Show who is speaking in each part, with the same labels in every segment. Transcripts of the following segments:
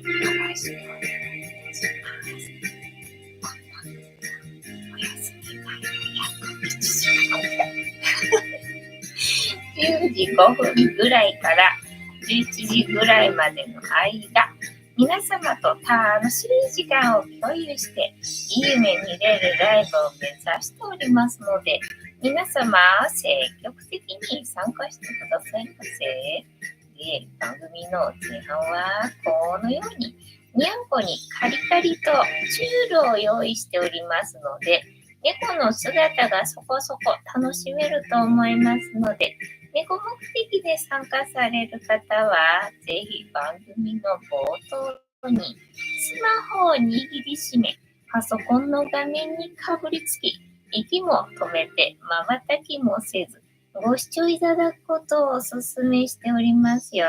Speaker 1: ろしくお願いします。おやすみなさい。10時5分ぐらいから11時ぐらいまでの間、皆様と楽しい時間を共有して、いい夢見れるライブを目指しておりますので、皆様積極的に参加してくださいませ。で、番組の前半はこのようににゃんこにカリカリとチュールを用意しておりますので、猫の姿がそこそこ楽しめると思いますので、猫目的で参加される方は、ぜひ番組の冒頭にスマホを握りしめ、パソコンの画面にかぶりつき、息も止めて、瞬きもせず、ご視聴いただくことをお勧めしておりますよ。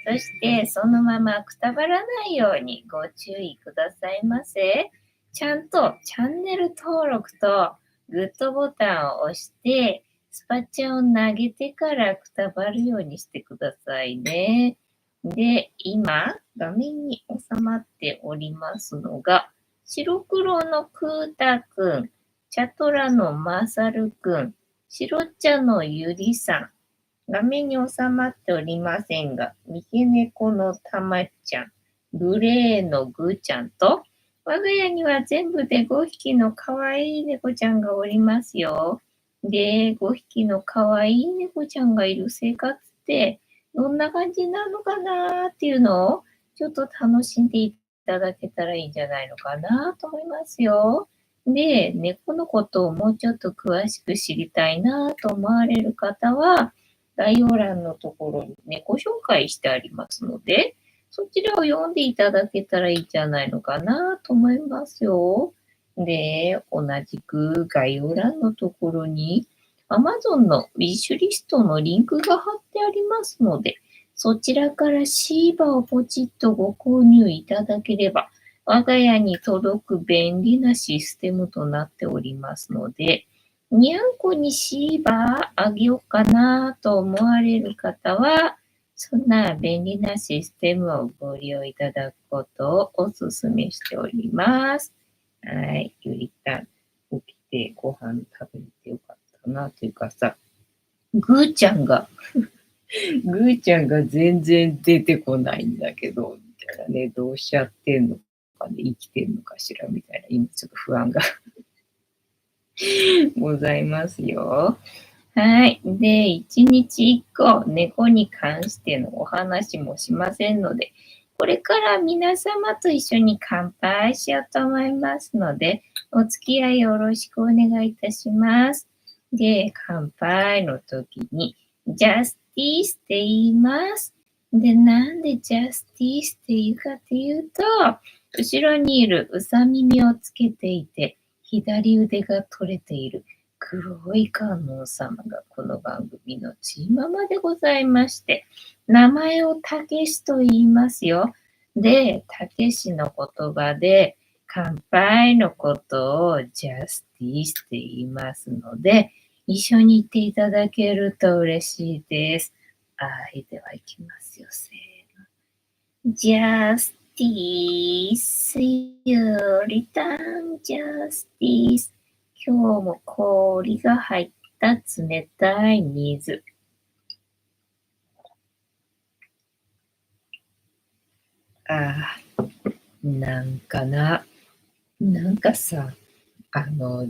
Speaker 1: そして、そのままくたばらないようにご注意くださいませ。ちゃんとチャンネル登録とグッドボタンを押して、スパチャを投げてからくたばるようにしてくださいね。で、今、画面に収まっておりますのが、白黒のクータくん、チャトラのマサルくん、白茶のゆりさん、画面に収まっておりませんが、三毛猫のたまちゃん、グレーのぐーちゃんと、我が家には全部で5匹のかわいい猫ちゃんがおりますよ。で、5匹のかわいい猫ちゃんがいる生活って、どんな感じなのかなっていうのを、ちょっと楽しんでいただけたらいいんじゃないのかなと思いますよ。で、猫のことをもうちょっと詳しく知りたいなと思われる方は、概要欄のところに猫紹介してありますので、そちらを読んでいただけたらいいんじゃないのかなと思いますよ。で、同じく概要欄のところに Amazon のウィッシュリストのリンクが貼ってありますので、そちらからシーバをポチッとご購入いただければ、我が家に届く便利なシステムとなっておりますので、にゃんこにシーバーあげようかなと思われる方は、そんな便利なシステムをご利用いただくことをお勧めしております。はい、ゆりたん、起きてご飯食べれてよかったなというかさ、ぐーちゃんが全然出てこないんだけど、みたいなね、どうしちゃってんのかね、生きてんのかしらみたいな、今ちょっと不安がございますよ。はい。で、1日1個猫に関してのお話もしませんので、これから皆様と一緒に乾杯しようと思いますので、お付き合いよろしくお願いいたします。で、乾杯の時に、ジャスティースって言います。で、なんでジャスティースって言うかっていうと、後ろにいるうさ耳をつけていて、左腕が取れている黒い観音様がこの番組のチーママでございまして、名前をたけしと言いますよ。で、たけしの言葉で、乾杯のことをジャスティスって言いますので、一緒に言っていただけると嬉しいです。はい、では行きますよ。せーの。ジャスティス、よりたん、ジャスティス。今日も氷が入った冷たい水。ああ、なんかさ、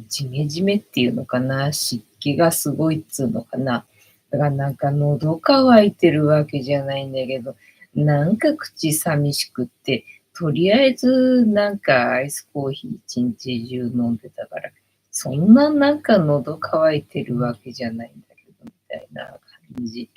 Speaker 1: ジメジメっていうのかな、湿気がすごいっつうのかな。だからなんか喉乾いてるわけじゃないんだけど、なんか口寂しくって、とりあえずなんかアイスコーヒー一日中飲んでたから、そんななんか喉乾いてるわけじゃないんだけど、みたいな感じ。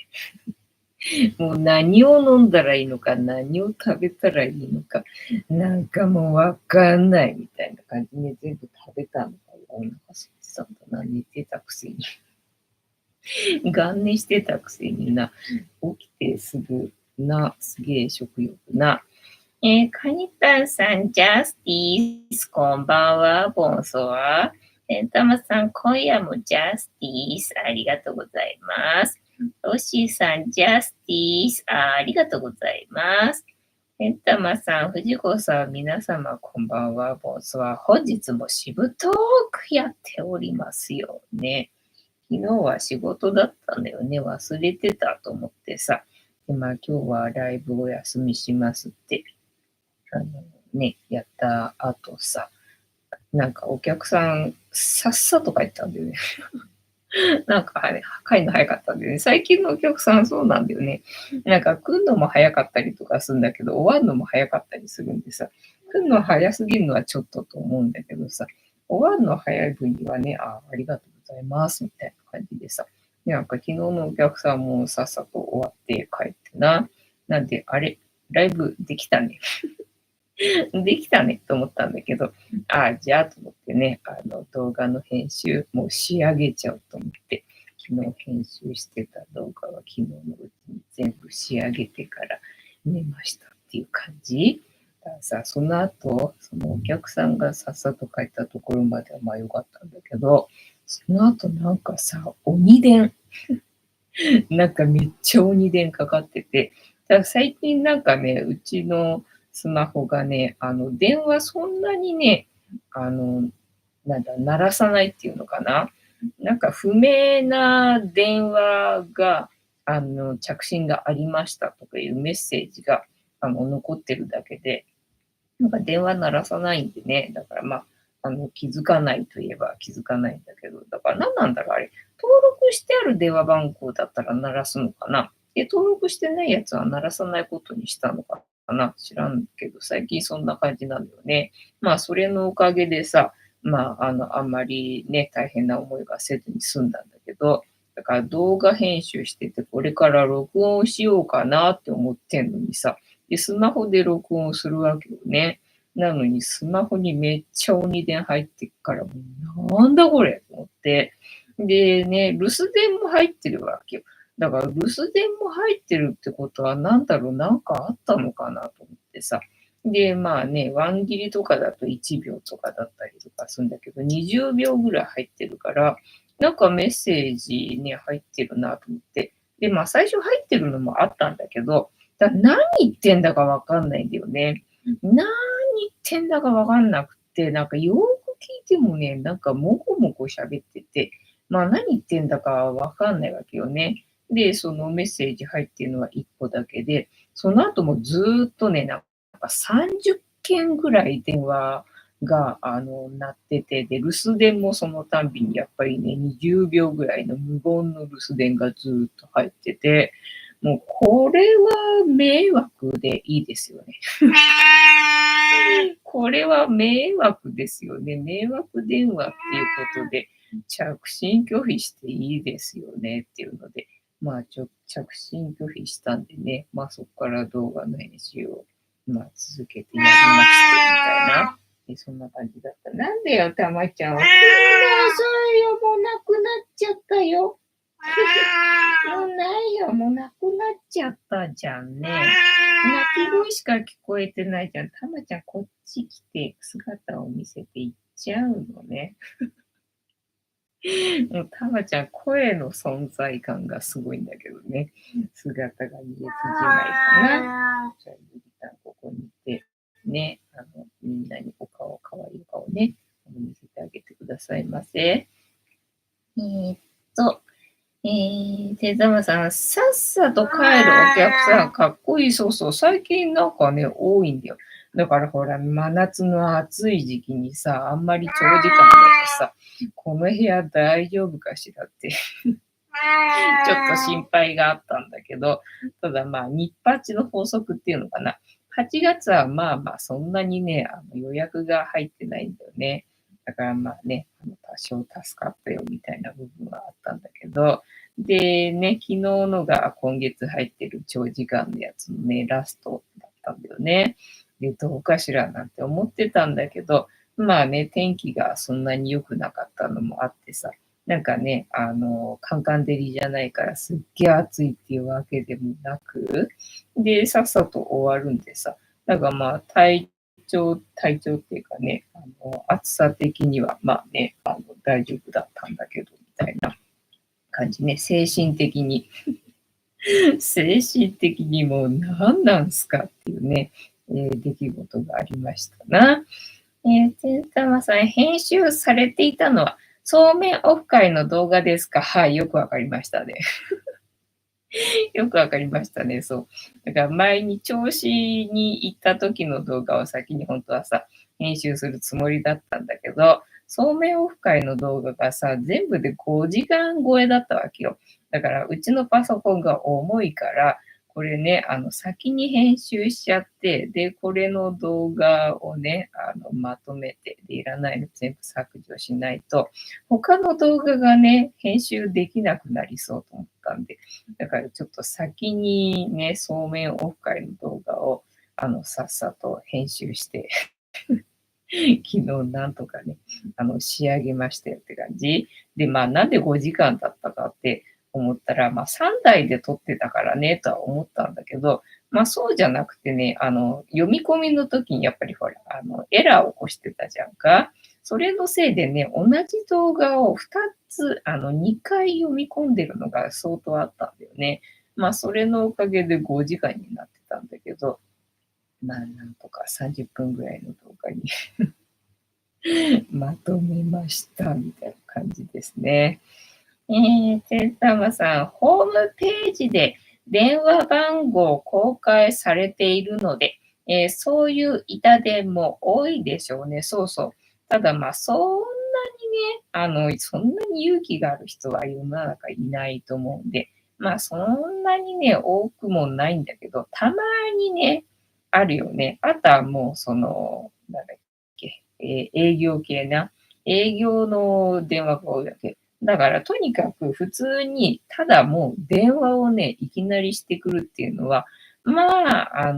Speaker 1: もう何を飲んだらいいのか、何を食べたらいいのか、なんかもうわかんないみたいな感じで全部食べたのか、お腹空いてたんだな、寝てたくせに。元寝してたくせにな、起きてすぐな、すげえ食欲な。カニタンさん、ジャスティス、こんばんは、ボンソワ。タマさん、今夜もジャスティス、ありがとうございます。ロッシーさん、ジャスティス、ありがとうございます。たまさん、藤子さん、皆様こんばんは。ボスは本日もしぶとーくやっておりますよね。昨日は仕事だったんだよね。忘れてたと思ってさ。今日はライブお休みしますって、あのやった後さ、なんかお客さん、さっさと帰ったんだよね。なんかあれ、帰るの早かったんだよね。最近のお客さんそうなんだよね。なんか来るのも早かったりとかするんだけど、終わるのも早かったりするんでさ、来るの早すぎるのはちょっとと思うんだけどさ、終わるの早い分にはね、ありがとうございますみたいな感じでさ、なんか昨日のお客さんもさっさと終わって帰ってな。なんで、あれ、ライブできたね。できたねと思ったんだけど、じゃあと思ってね、動画の編集もう仕上げちゃおうと思って、昨日編集してた動画は昨日のうちに全部仕上げてから寝ましたっていう感じ。だからさ、その後、そのお客さんがさっさと帰ったところまではまあ良かったんだけど、その後なんかさ、鬼電、なんかめっちゃ鬼電かかってて、だから最近なんかね、うちのスマホがね、電話そんなにね、あの、鳴らさないっていうのかな。なんか不明な電話が、着信がありましたとかいうメッセージが、残ってるだけで、なんか電話鳴らさないんでね、だからまあ、気づかないといえば気づかないんだけど、だから何なんだろう、あれ。登録してある電話番号だったら鳴らすのかな。で、登録してないやつは鳴らさないことにしたのかな。知らんけど、最近そんな感じなんだよね。まあ、それのおかげでさ、まあ、あんまりね、大変な思いがせずに済んだんだけど、だから動画編集してて、これから録音しようかなって思ってんのにさ、で、スマホで録音するわけよね。なのにスマホにめっちゃ鬼電入ってっから、もうなんだこれと思って。でね、留守電も入ってるわけよ。だから留守電も入ってるってことはなんだろう、なんかあったのかなと思ってさ。で、まあね、ワン切りとかだと1秒とかだったりとかするんだけど、20秒ぐらい入ってるから、なんかメッセージね、入ってるなと思って。で、まあ最初入ってるのもあったんだけど、何言ってんだかわかんないんだよね。何言ってんだかわかんなくて、なんかよーく聞いてもね、なんかもこもこ喋ってて、まあ何言ってんだかわかんないわけよね。で、そのメッセージ入ってるのは1個だけで、その後もずーっとね、なんか30件ぐらい電話が、鳴ってて、で、留守電もそのたんびにやっぱりね、20秒ぐらいの無言の留守電がずーっと入ってて、もうこれは迷惑でいいですよね。これは迷惑ですよね。迷惑電話っていうことで、着信拒否していいですよねっていうので、まあ着信拒否したんでね、まあそこから動画の編集を、まあ続けてやりまして、みたいな。そんな感じだった。なんでよ、たまちゃん。遅いよ、もうなくなっちゃったよ。もうないよ、もうなくなっちゃったじゃんね。鳴き声しか聞こえてないじゃん。たまちゃん、こっち来て姿を見せていっちゃうのね。もうたまちゃん、声の存在感がすごいんだけどね。姿が見えてじまいかな。じゃあ、ゆりたん、ここにいて、ね、みんなにお顔、かわいい顔ね、見せてあげてくださいませ。っと、手玉さん、さっさと帰るお客さん、かっこいい。そうそう。最近なんかね、多いんだよ。だからほら、真夏の暑い時期にさ、あんまり長時間だとさ、この部屋大丈夫かしらってちょっと心配があったんだけど、ただまあ、日八の法則っていうのかな。8月はまあまあ、そんなにね、予約が入ってないんだよね。だからまあね、多少助かったよみたいな部分はあったんだけど、でね、昨日のが今月入ってる長時間のやつのね、ラストだったんだよね。で、どうかしらなんて思ってたんだけど、まあね、天気がそんなに良くなかったのもあってさ、なんかね、カンカン照りじゃないからすっげえ暑いっていうわけでもなく、で、さっさと終わるんでさ、なんかまあ体調っていうかね、暑さ的にはまあね、大丈夫だったんだけど、みたいな感じね、精神的に精神的にもう何なんすかっていうね、出来事がありましたな。てんたまさん、編集されていたのは、そうめんオフ会の動画ですか？はい、よくわかりましたね。よくわかりましたね、そう。だから前に銚子に行った時の動画を先に本当はさ、編集するつもりだったんだけど、そうめんオフ会の動画がさ、全部で5時間超えだったわけよ。だからうちのパソコンが重いから、これね、先に編集しちゃって、で、これの動画をね、まとめて、で、いらないの全部削除しないと、他の動画がね、編集できなくなりそうと思ったんで、だからちょっと先にね、そうめんオフ会の動画を、さっさと編集して昨日なんとかね、仕上げましたよって感じ。で、まあ、なんで5時間だったかって思ったら、まあ、3台で撮ってたからねとは思ったんだけど、まあ、そうじゃなくてね、読み込みの時にやっぱりほら、エラーを起こしてたじゃんか。それのせいでね、同じ動画を2つ、2回読み込んでるのが相当あったんだよね。まあ、それのおかげで5時間になってたんだけど、まあ、なんとか30分ぐらいの動画にまとめましたみたいな感じですね。てんたまさん、ホームページで電話番号公開されているので、そういう痛手も多いでしょうね。そうそう。ただまあ、そんなにね、そんなに勇気がある人は世の中いないと思うんで、まあ、そんなにね、多くもないんだけど、たまにね、あるよね。あとはもう、なんだっけ、営業系な。営業の電話が多いわけ。だからとにかく普通に、ただもう電話をね、いきなりしてくるっていうのは、まあ、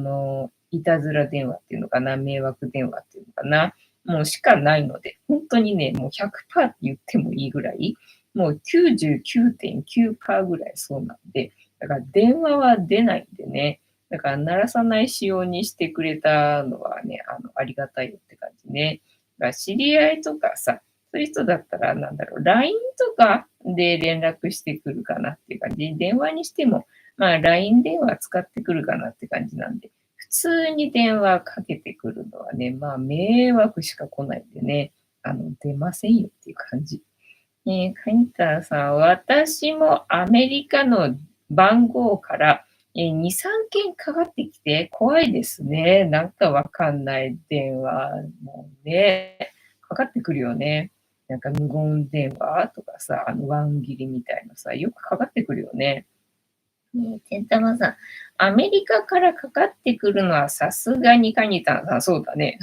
Speaker 1: いたずら電話っていうのかな、迷惑電話っていうのかな、もうしかないので、本当にね、もう100%って言ってもいいぐらい、もう99.9%ぐらいそうなんで、だから電話は出ないんでね、だから鳴らさない仕様にしてくれたのはね、ありがたいよって感じね。だから知り合いとかさ、そういう人だったら、なんだろう、LINE とかで連絡してくるかなっていう感じ。電話にしても、まあ LINE 電話使ってくるかなって感じなんで、普通に電話かけてくるのはね、まあ迷惑しか来ないんでね、出ませんよっていう感じ。カニタさん、私もアメリカの番号から、2、3件かかってきて怖いですね。なんかわかんない電話もね、かかってくるよね。なんか無言電話とかさ、ワン切りみたいなさ、よくかかってくるよね。てんたまさん、アメリカからかかってくるのはさすがにカニタさん、そうだね。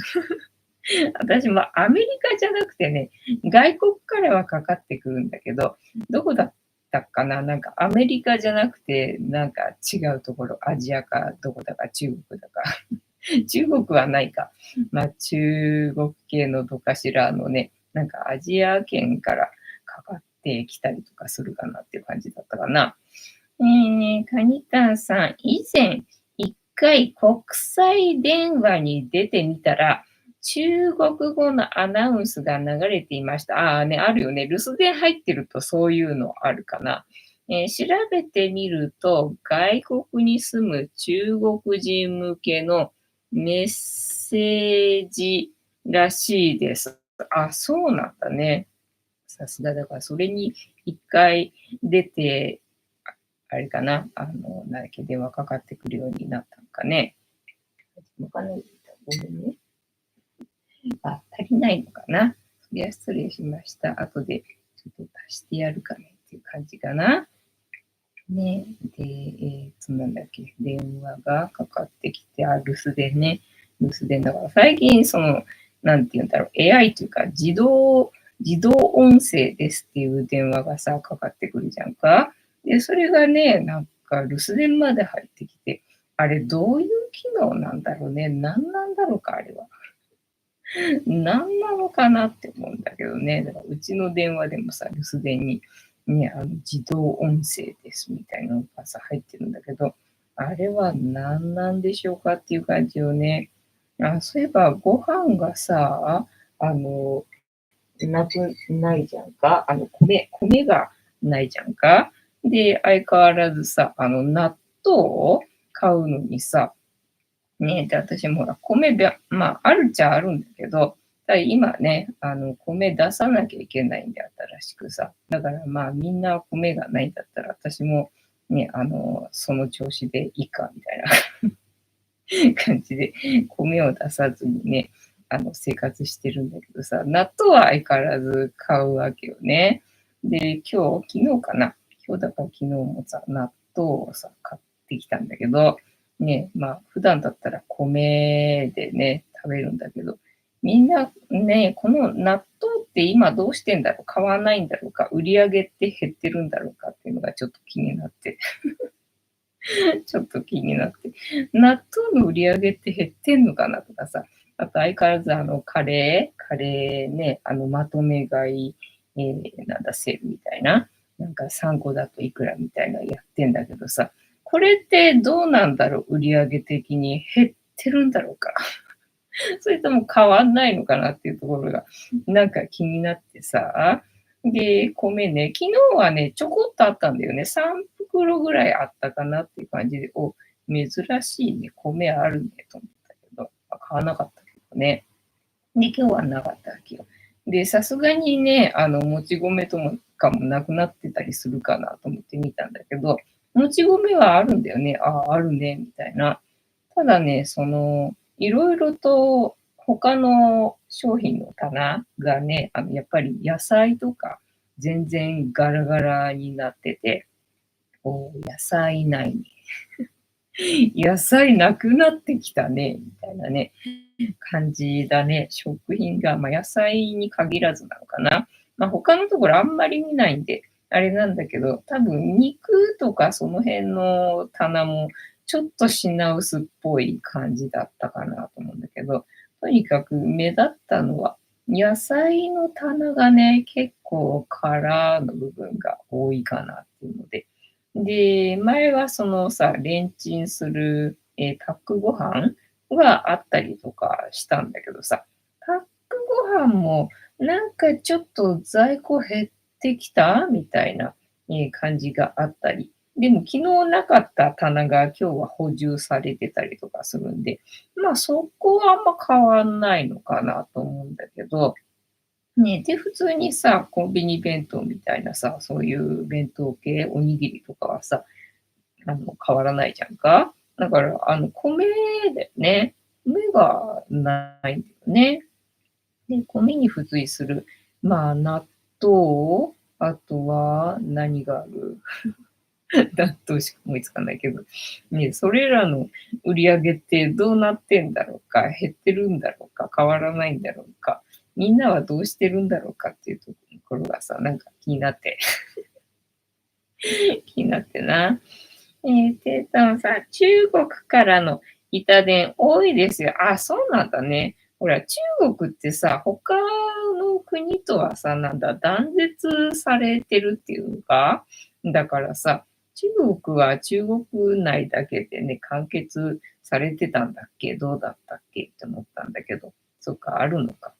Speaker 1: 私もアメリカじゃなくてね、外国からはかかってくるんだけど、どこだったかな、なんかアメリカじゃなくて、なんか違うところ、アジアかどこだか中国だか。中国はないか。まあ中国系のどかしらのね、なんかアジア圏からかかってきたりとかするかなっていう感じだったかな。カニタンさん、以前、一回国際電話に出てみたら、中国語のアナウンスが流れていました。ああね、あるよね。留守電入ってるとそういうのあるかな。調べてみると、外国に住む中国人向けのメッセージらしいです。あ、そうなんだね。さすがだから、それに一回出て、あれかな、なんだっけ、電話かかってくるようになったのかね。わかんない。ごめんね。あ、足りないのかな。そりゃ失礼しました。後でちょっと足してやるかねっていう感じかな。ね。で、なんだっけ、電話がかかってきて、留守電ね。留守電だから、最近、なんて言うんだろう、AI というか、自動音声ですっていう電話がさ、かかってくるじゃんか。で、それがね、なんか留守電まで入ってきて、あれどういう機能なんだろうね。何なんだろうか、あれは。何なのかなって思うんだけどね。だからうちの電話でもさ、留守電に、ね、自動音声ですみたいなのがさ、入ってるんだけど、あれは何なんでしょうかっていう感じよね。そういえば、ご飯がさ、ないじゃんか。米がないじゃんか。で、相変わらずさ、納豆を買うのにさ、ね、で、私もほら、米まあ、あるっちゃあるんだけど、ただ今ね、米出さなきゃいけないんで新しくさ。だからまあ、みんな米がないんだったら、私もね、その調子でいいかみたいな感じで、米を出さずにね、生活してるんだけどさ、納豆は相変わらず買うわけよね。で、昨日かな。今日だから昨日もさ、納豆をさ、買ってきたんだけど、ね、まあ、普段だったら米でね、食べるんだけど、みんなね、この納豆って今どうしてんだろう、買わないんだろうか、売り上げって減ってるんだろうかっていうのがちょっと気になってちょっと気になって。納豆の売り上げって減ってんのかなとかさ、あと相変わらずカレーね、まとめ買い、なんだ、セールみたいな、なんか3個だといくらみたいなのやってんだけどさ、これってどうなんだろう、売り上げ的に減ってるんだろうか。それとも変わんないのかなっていうところが、なんか気になってさ。で、米ね、昨日はね、ちょこっとあったんだよね。3袋ぐらいあったかなっていう感じで、珍しいね、米あるねと思ったけど、買わなかったけどね。で、今日はなかったわけよ。で、さすがにね、もち米ともかもなくなってたりするかなと思って見たんだけど、もち米はあるんだよね。ああ、あるね、みたいな。ただね、いろいろと他の商品の棚がね、やっぱり野菜とか全然ガラガラになってて、野菜ないね。野菜なくなってきたね、みたいなね。感じだね。食品が、まあ、野菜に限らずなのかな。まあ、他のところあんまり見ないんで、あれなんだけど、多分肉とかその辺の棚もちょっと品薄っぽい感じだったかなと思うんだけど、とにかく目立ったのは、野菜の棚がね、結構空の部分が多いかなっていうので。で、前はそのさ、レンチンする、パックご飯はあったりとかしたんだけどさ、パックご飯もなんかちょっと在庫減ってきたみたいな、感じがあったり、でも昨日なかった棚が今日は補充されてたりとかするんで、まあそこはあんま変わんないのかなと思うんだけど、ね、で、普通にさ、コンビニ弁当みたいなさ、そういう弁当系、おにぎりとかはさ、変わらないじゃんか。だから、米だよね。米がないんだよね。で、米に付随する、まあ、納豆、あとは何がある納豆しか思いつかないけど、ね、それらの売り上げってどうなってんだろうか、減ってるんだろうか、変わらないんだろうか、みんなはどうしてるんだろうかっていうところがさ、なんか気になって気になってな。テータンさん、中国からの板伝多いですよ。あ、そうなんだね。ほら、中国ってさ、他の国とはさ、なんだ、断絶されてるっていうか、だからさ、中国は中国内だけでね、完結されてたんだっけどうだったっけって思ったんだけど、そっか、あるのか。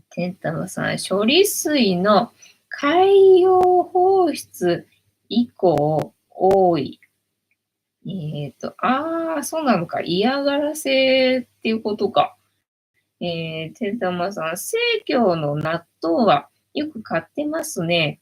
Speaker 1: テンタマさん、処理水の海洋放出以降多い。そうなのか。嫌がらせっていうことか。てんたまさん、生協の納豆はよく買ってますね。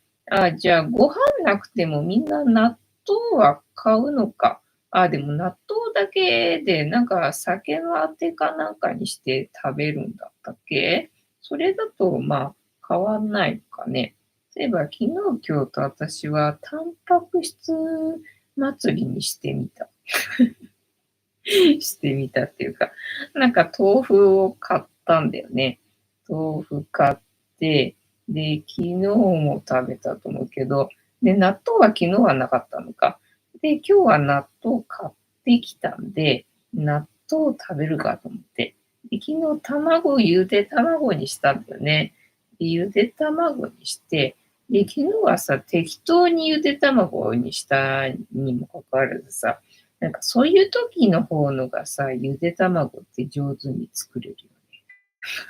Speaker 1: じゃあ、ご飯なくてもみんな納豆は買うのか。でも納豆だけで、なんか酒のあてかなんかにして食べるんだったっけ。それだと、まあ、変わんないのかね。例えば、昨日、今日と私は、タンパク質祭りにしてみた。してみたっていうか、なんか豆腐を買ったんだよね。豆腐買って、で、昨日も食べたと思うけど、で、納豆は昨日はなかったのか。で、今日は納豆買ってきたんで、納豆食べるかと思って。で、昨日ゆで卵にしたんだよね。で、ゆで卵にして、で、昨日はさ、適当にゆで卵にしたにもかかわらずさ、なんかそういう時の方のがさ、ゆで卵って上手に作れる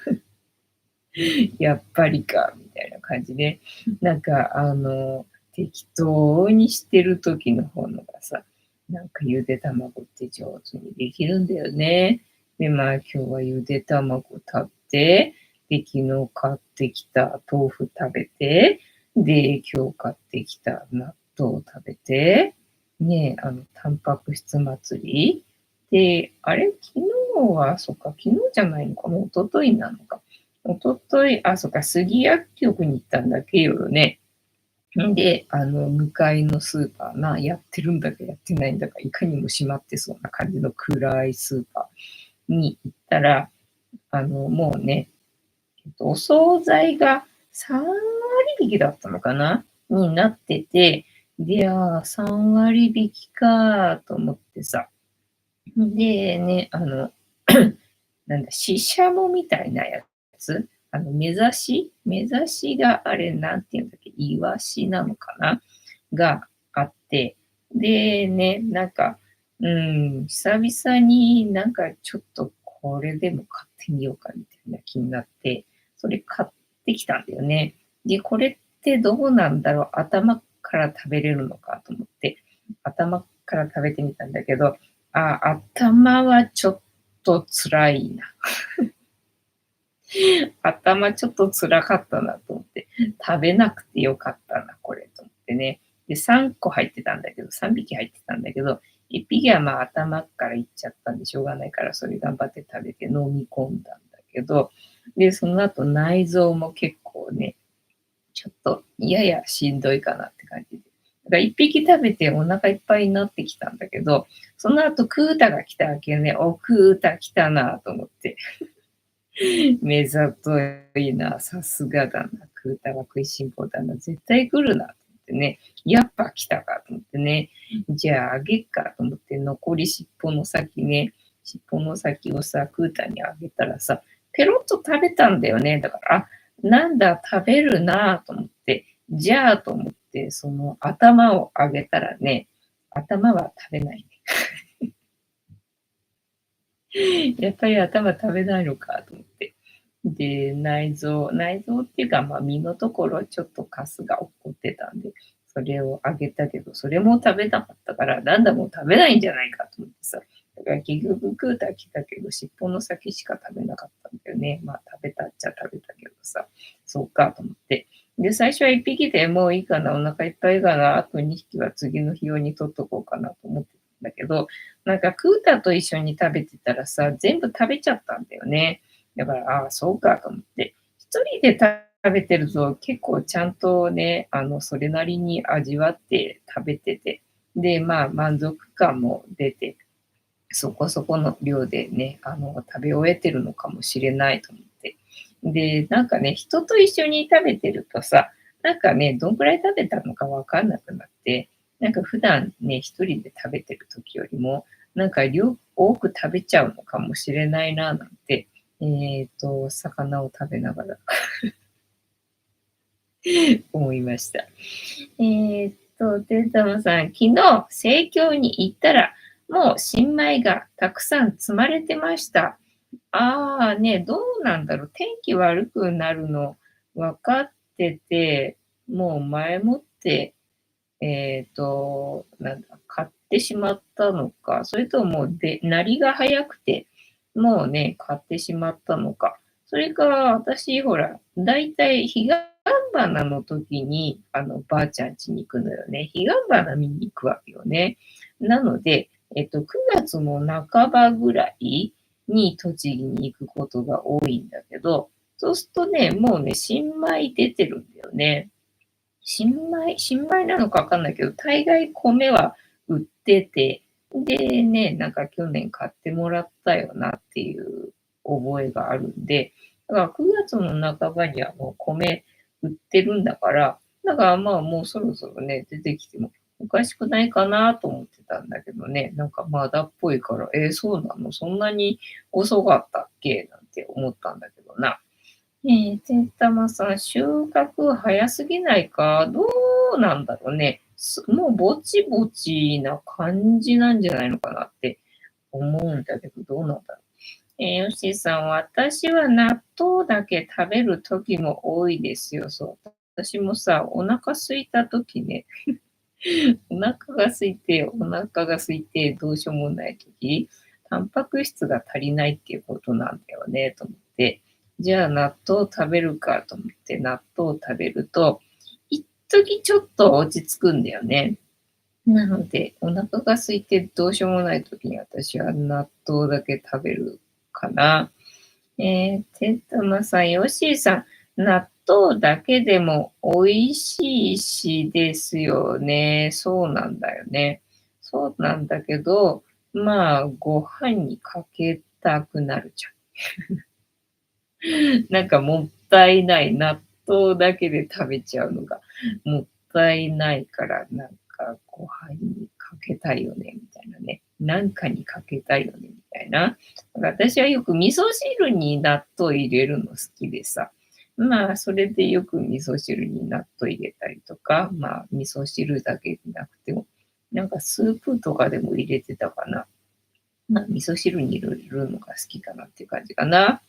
Speaker 1: よね。やっぱりか、みたいな感じで。なんか、適当にしてる時の方のがさ、なんかゆで卵って上手にできるんだよね。で、まあ今日はゆで卵食べて、で、昨日買ってきた豆腐食べて、で、今日買ってきた納豆を食べて、ね、タンパク質祭りで、あれ、昨日は、そっか、昨日じゃないのか、もう一昨日なのか。一昨日、あ、そっか、杉薬局に行ったんだっけ、夜ね。んで、向かいのスーパーな、やってるんだかやってないんだか、いかにも閉まってそうな感じの暗いスーパーに行ったら、もうね、お惣菜が3割引きだったのかなになってて、で、3割引きかと思ってさ。で、ね、なんだ、ししゃもみたいなやつ、目指しがあれ、なんていうんだっけ、イワシなのかながあって、で、ね、なんか、久々になんかちょっとこれでも買ってみようかみたいな気になって、それ買ってきたんだよね。で、これってどうなんだろう、頭から食べれるのかと思って、頭から食べてみたんだけど、頭はちょっと辛いな。頭ちょっと辛かったなと思って、食べなくてよかったな、これと思ってね。で、3個入ってたんだけど、3匹入ってたんだけど、1匹はまあ頭からいっちゃったんでしょうがないから、それ頑張って食べて飲み込んだんだけど、で、その後内臓も結構ね、ちょっとややしんどいかなって感じで。だから1匹食べてお腹いっぱいになってきたんだけど、その後クータが来たわけね。お、クータ来たなと思って。目ざといな、さすがだな、クータは食いしん坊だな、絶対来るなと思ってね、やっぱ来たかと思ってね、じゃああげっかと思って残り尻尾の先ね、尻尾の先をさ、クータにあげたらさ、ペロッと食べたんだよね。だから、なんだ、食べるなと思って、じゃあと思って、その頭をあげたらね、頭は食べないね。やっぱり頭食べないのかと思って。で、内臓っていうか、まあ、身のところちょっとカスが起こってたんで、それをあげたけど、それも食べなかったから、なんだもう食べないんじゃないかと思ってさ。だから結局食うた来たけど、尻尾の先しか食べなかったんだよね。まあ食べたっちゃ食べたけどさ、そうかと思って。で、最初は1匹でもういいかな、お腹いっぱいかな、あと2匹は次の日用に取っとこうかなと思ってたんだけど、なんかクータと一緒に食べてたらさ、全部食べちゃったんだよね。だから、そうかと思って。一人で食べてると結構ちゃんとね、それなりに味わって食べてて、で、まあ、満足感も出て、そこそこの量でね、食べ終えてるのかもしれないと思って。で、なんかね、人と一緒に食べてるとさ、なんかね、どんくらい食べたのかわかんなくなって、なんか普段ね、一人で食べてる時よりも、なんか量多く食べちゃうのかもしれないななんて、魚を食べながら思いました。てんたまさん、昨日、生協に行ったら、もう新米がたくさん積まれてました。ね、どうなんだろう。天気悪くなるの分かってて、もう前もって、なんだ、買ってしまったのか、それともで、鳴りが早くて、もうね、買ってしまったのか。それから私、ほら、だいたい彼岸花の時に、ばあちゃん家に行くのよね。彼岸花見に行くわけよね。なので、9月の半ばぐらいに栃木に行くことが多いんだけど、そうするとね、もうね、新米出てるんだよね。新米なのかわかんないけど、大概米は売ってて、でね、なんか去年買ってもらったよなっていう覚えがあるんで、だから9月の半ばにはもう米売ってるんだから、だからまあもうそろそろね、出てきてもおかしくないかなと思ってたんだけどね、なんかまだっぽいから、そうなのそんなに遅かったっけなんて思ったんだけどな。てんたまさん、収穫早すぎないかどうなんだろうね。もうぼちぼちな感じなんじゃないのかなって思うんだけど、どうなんだろう。よしさん、私は納豆だけ食べる時も多いですよ。そう。私もさ、お腹空いた時ね、お腹が空いてどうしようもない時、タンパク質が足りないっていうことなんだよねと思って、じゃあ納豆食べるかと思って納豆を食べると、一時ちょっと落ち着くんだよね。なので、お腹が空いてどうしようもない時に私は納豆だけ食べるかな。てんたまさん、よしーさん、納豆だけでも美味しいしですよね。そうなんだよね。そうなんだけど、まあ、ご飯にかけたくなるじゃん。なんかもったいない。納豆だけで食べちゃうのがもったいないから、なんかご飯にかけたいよね、みたいなね。なんかにかけたいよね、みたいな。私はよく味噌汁に納豆入れるの好きでさ。まあ、それでよく味噌汁に納豆入れたりとか、まあ、味噌汁だけでなくても、なんかスープとかでも入れてたかな。まあ、味噌汁に入れるのが好きかなっていう感じかな。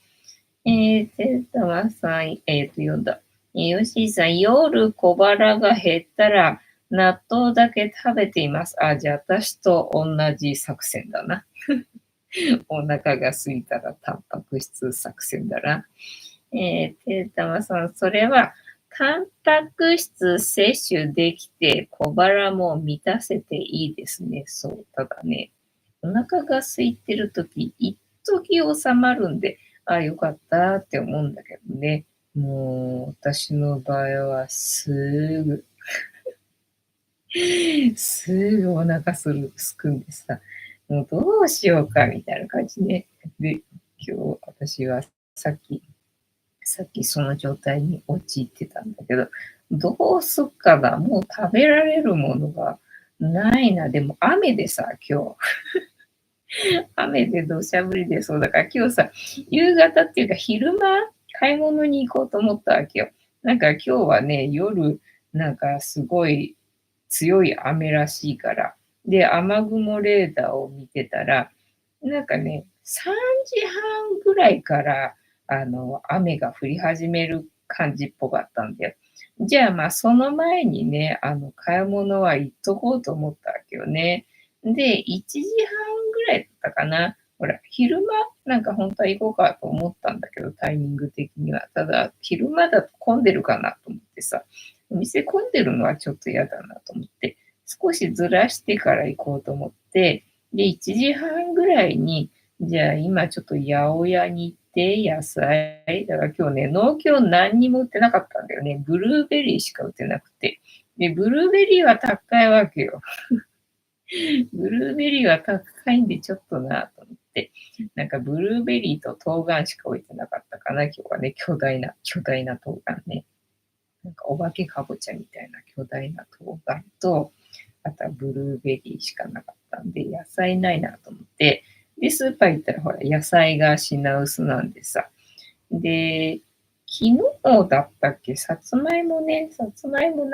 Speaker 1: てたまさん、読んだ。よしーさん、夜小腹が減ったら、納豆だけ食べています。あ、じゃあ私と同じ作戦だな。お腹が空いたらタンパク質作戦だな。てたまさん、それは、タンパク質摂取できて小腹も満たせていいですね。そう、ただね、お腹が空いてるとき、一時収まるんで、あ、よかったって思うんだけどね。もう、私の場合はすぐお腹すくんでさ、もうどうしようかみたいな感じね。で、今日私はさっきさっきその状態に陥ってたんだけど、どうすっかな、もう食べられるものがないな。でも雨でさ、今日。雨で土砂降りで、そうだから今日さ、夕方っていうか昼間、買い物に行こうと思ったわけよ。なんか今日はね、夜、なんかすごい強い雨らしいから。で、雨雲レーダーを見てたら、なんかね、3時半ぐらいから、雨が降り始める感じっぽかったんだよ。じゃあ、まあ、その前にね、買い物は行っとこうと思ったわけよね。で、1時半ぐらいだったかな。ほら、昼間なんか本当は行こうかと思ったんだけど、タイミング的には。ただ、昼間だと混んでるかなと思ってさ、お店混んでるのはちょっと嫌だなと思って、少しずらしてから行こうと思って、で、1時半ぐらいに、じゃあ今ちょっと八百屋に行って野菜、だから今日ね、農協何にも売ってなかったんだよね。ブルーベリーしか売ってなくて。で、ブルーベリーは高いわけよ。ブルーベリーは高いんでちょっとなと思って、なんかブルーベリーと冬瓜しか置いてなかったかな、今日はね、巨大な冬瓜ね。なんかお化けかぼちゃみたいな巨大な冬瓜と、あとはブルーベリーしかなかったんで、野菜ないなと思って、で、スーパー行ったらほら、野菜が品薄なんでさ。で、昨日だったっけ、さつまいもな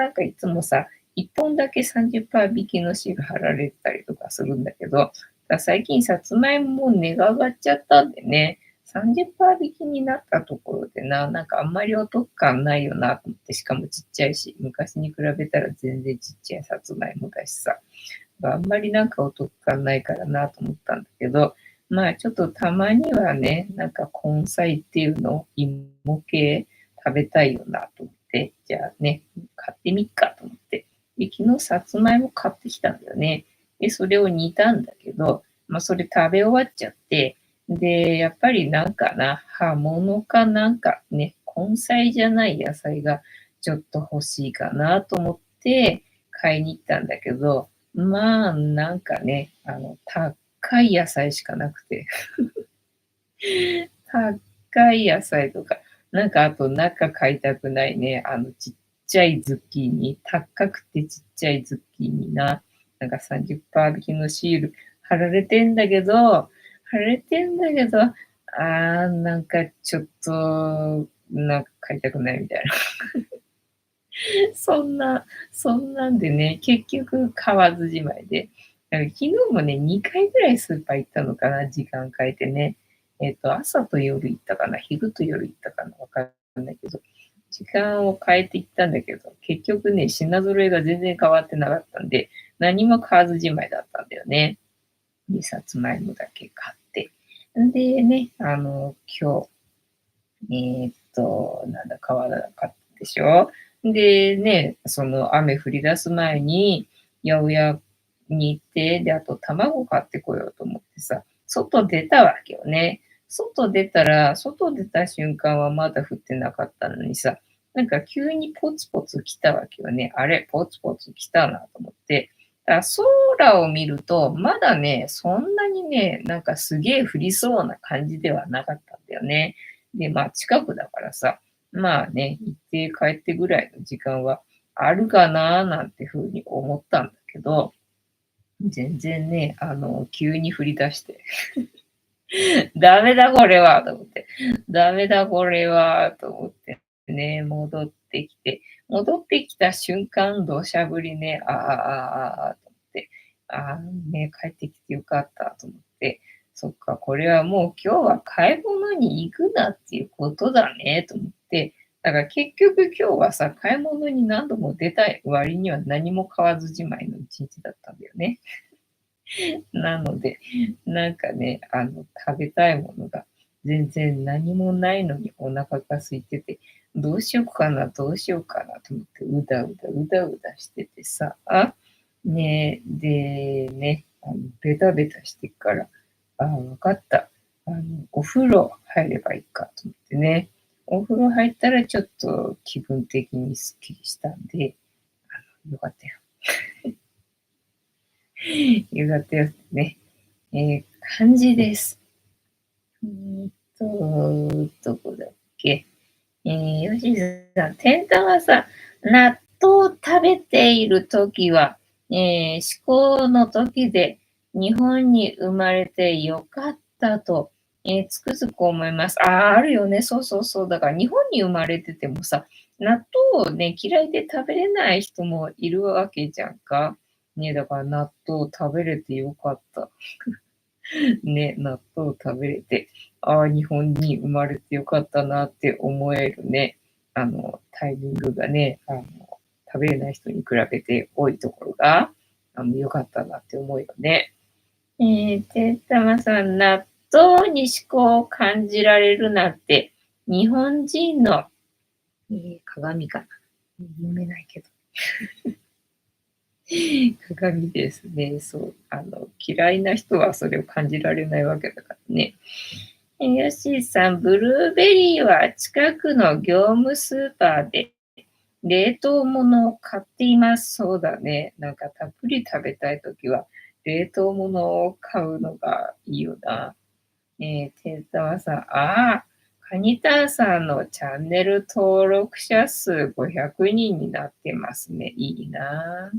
Speaker 1: んかいつもさ、1本だけ30%引きのシール貼られてたりとかするんだけど、最近さつまいもも値が上がっちゃったんでね、30%引きになったところでな、なんかあんまりお得感ないよなと思って、しかもちっちゃいし、昔に比べたら全然ちっちゃいさつまいもだしさ、あんまりなんかお得感ないからなと思ったんだけど、まあちょっとたまにはね、なんか根菜っていうの、芋系食べたいよなと思って、じゃあね、買ってみっかと思って。で、昨日さつまいも買ってきたんだよね。で、それを煮たんだけど、まあそれ食べ終わっちゃって、で、やっぱりなんかな、葉物かなんかね、根菜じゃない野菜がちょっと欲しいかなと思って買いに行ったんだけど、まあ、なんかね、高い野菜しかなくて、高い野菜とか、なんかあと中買いたくないね、ちっちゃいズッキーニ、高くてちっちゃいズッキーニな、なんか30%引きのシール貼られてんだけど、なんかちょっと、なんか買いたくないみたいな。そんなんでね、結局買わずじまいで。だから昨日もね、2回ぐらいスーパー行ったのかな、時間変えてね。朝と夜行ったかな、昼と夜行ったかな、わかんないけど。時間を変えていったんだけど、結局ね、品揃えが全然変わってなかったんで、何も買わずじまいだったんだよね。2冊前のだけ買って。んでね、今日、なんだ、買わなかったでしょ。でね、その雨降り出す前に、八百屋に行って、で、あと卵買ってこようと思ってさ、外出たわけよね。外出た瞬間はまだ降ってなかったのにさ、なんか急にポツポツ来たわけよね。あれ、ポツポツ来たなと思って。空を見ると、まだね、そんなにね、なんかすげえ降りそうな感じではなかったんだよね。で、まあ近くだからさ、まあね、行って帰ってぐらいの時間はあるかななんて風に思ったんだけど、全然ね、急に降り出してダメだこれはと思って、ダメだこれはと思ってね、戻ってきた瞬間、土砂降りね、と思って、ね、帰ってきてよかったと思って、そっか、これはもう今日は買い物に行くなっていうことだねと思って、だから結局今日はさ、買い物に何度も出たい割には何も買わずじまいの一日だったんだよね。なので、なんかね、食べたいものが全然何もないのにお腹が空いてて、どうしようかな、どうしようかなと思って、うだうだしててさ、ねでね、ベタベタしてから、わかった。お風呂入ればいいかと思ってね。お風呂入ったらちょっと気分的にスッキリしたんで、よかったよ。よかったよってね。感じです。うーんどこだっけ。よしさん、天太はさ、納豆を食べているときは、思考の時で日本に生まれてよかったと、つくづく思います。あるよね。そうそうそう。だから日本に生まれててもさ、納豆をね、嫌いで食べれない人もいるわけじゃんか。ね、だから納豆食べれてよかった。ね、納豆食べれて、日本に生まれてよかったなって思えるね、タイミングがね、食べれない人に比べて多いところが、良かったなって思うよね。てったまさん、納豆に思考を感じられるなんて、日本人の、鏡かな。読めないけど。鏡ですね。そう。嫌いな人はそれを感じられないわけだからね。ヨッシーさん、ブルーベリーは近くの業務スーパーで冷凍物を買っています。そうだね。なんかたっぷり食べたいときは冷凍物を買うのがいいよな。てんたまさん、カニタンさんのチャンネル登録者数500人になってますね。いいな。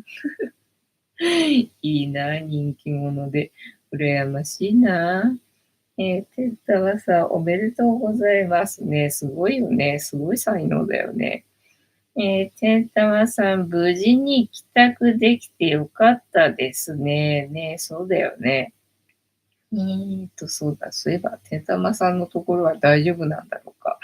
Speaker 1: いいな、人気者で。羨ましいな。てったはさ、おめでとうございますね。すごいよね。すごい才能だよね。てったまさん、無事に帰宅できてよかったですね。ね、そうだよね。そうだ、そういえば、てんたまさんのところは大丈夫なんだろうか。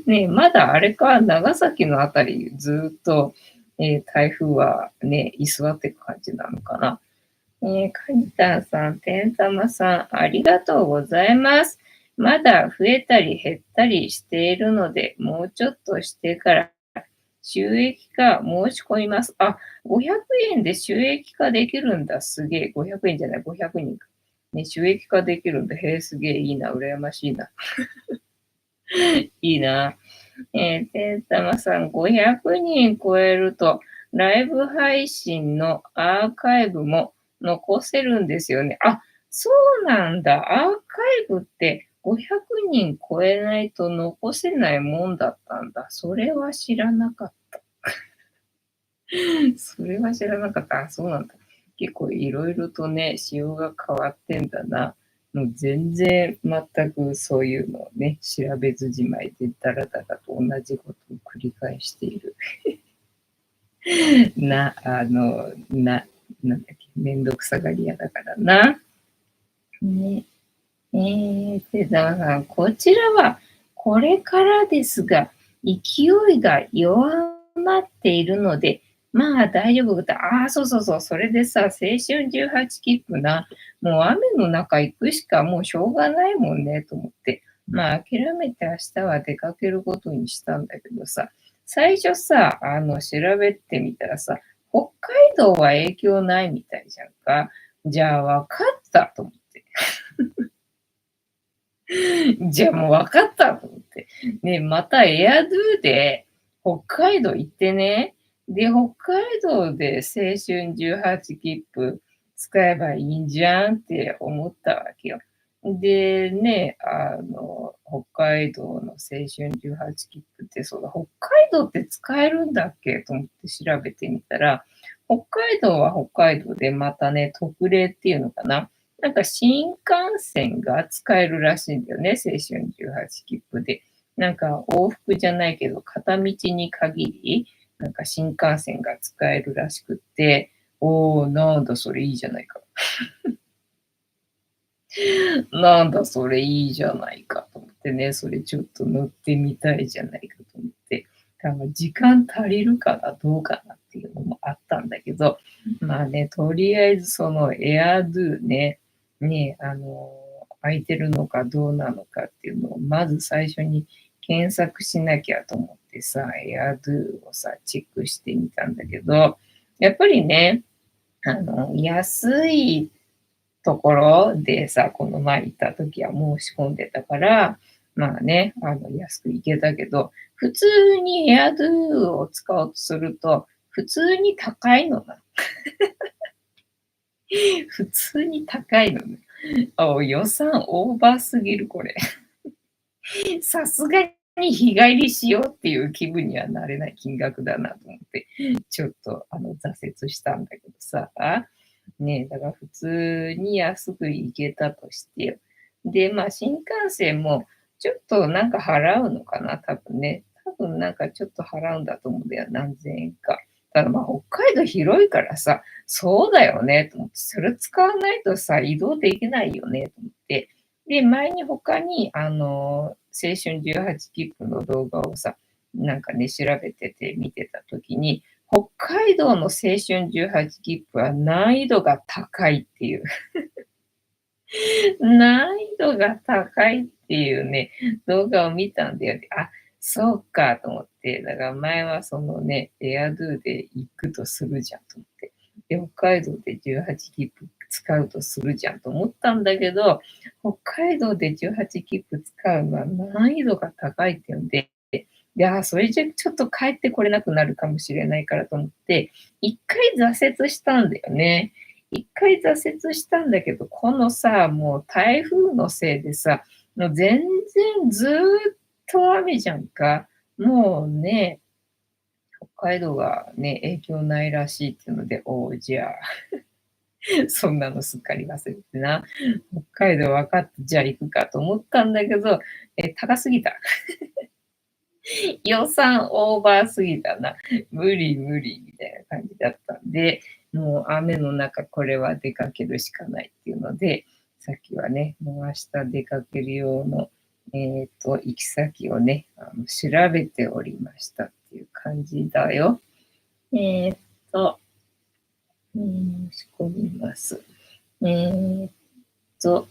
Speaker 1: ね、まだあれか、長崎のあたりずっと、台風はね、居座っていく感じなのかな。カニタンさん、てんたまさん、ありがとうございます。まだ増えたり減ったりしているので、もうちょっとしてから収益化申し込みます。500円で収益化できるんだ。すげえ。500円じゃない、500人か。ね、収益化できるんだ。へえ、すげえいいな。羨ましいな。いいな。てんたまさん、500人超えると、ライブ配信のアーカイブも残せるんですよね。そうなんだ。アーカイブって500人超えないと残せないもんだったんだ。それは知らなかった。それは知らなかった。そうなんだ。結構いろいろとね、仕様が変わってんだな。もう全然全くそういうのをね、調べずじまいでダラダラと同じことを繰り返している。なんだっけ、めんどくさがり屋だからな。ね。手沢さん、こちらはこれからですが、勢いが弱まっているので、まあ大丈夫だ。ああ、そうそうそう、それでさ、青春18切符な、もう雨の中行くしかもうしょうがないもんねと思って、まあ諦めて明日は出かけることにしたんだけどさ、最初さ、調べてみたらさ、北海道は影響ないみたいじゃんか。じゃあ分かったと思って。じゃあもう分かったと思って。ね、またエアドゥで北海道行ってね、で、北海道で青春18切符使えばいいんじゃんって思ったわけよ。で、ね、北海道の青春18切符って、そうだ、北海道って使えるんだっけと思って調べてみたら、北海道は北海道でまたね、特例っていうのかな。なんか新幹線が使えるらしいんだよね、青春18切符で。なんか往復じゃないけど、片道に限り、なんか新幹線が使えるらしくって、おー、なんだそれいいじゃないか。なんだそれいいじゃないかと思ってね、それちょっと乗ってみたいじゃないかと思って、多分時間足りるかな、どうかなっていうのもあったんだけど、まあね、とりあえずそのエアドゥね、ね、空いてるのかどうなのかっていうのを、まず最初に検索しなきゃと思ってさ、エアドゥをさ、チェックしてみたんだけど、やっぱりね、安いところでさ、この前行った時は申し込んでたから、まあね、安く行けたけど、普通にエアドゥを使おうとすると、普通に高いのな。普通に高いのね。予算オーバーすぎる、これ。さすがに日帰りしようっていう気分にはなれない金額だなと思って、ちょっと挫折したんだけどさ。ねえ、だから普通に安く行けたとしてよ。で、まあ新幹線もちょっとなんか払うのかな、多分ね。多分なんかちょっと払うんだと思うんだよ、何千円か。ただまあ北海道広いからさ、そうだよねと思って、それ使わないとさ、移動できないよねと思って。で、前に他に青春18切符の動画をさ、なんかね、調べてて見てた時に、北海道の青春18切符は難易度が高いっていう、難易度が高いっていうね、動画を見たんだよね。あ、そうかと思って、だから前はそのね、エアドゥで行くとするじゃんと思って。で、北海道で18切符使うとするじゃんと思ったんだけど、北海道で18切符使うのは難易度が高いっていうんで、いや、それじゃちょっと帰ってこれなくなるかもしれないからと思って、一回挫折したんだよね。一回挫折したんだけど、このさ、もう台風のせいでさ、もう全然ずーっと雨じゃんか。もうね、北海道がね、影響ないらしいっていうので、おお、じゃあ、そんなのすっかり忘れてな。北海道分かった、じゃあ行くかと思ったんだけど、高すぎた。予算オーバーすぎたな。無理無理みたいな感じだったんで、もう雨の中これは出かけるしかないっていうので、さっきはね、もう明日出かける用の、行き先をね、調べておりましたっていう感じだよ。えーっと、申し込みます。えーっと、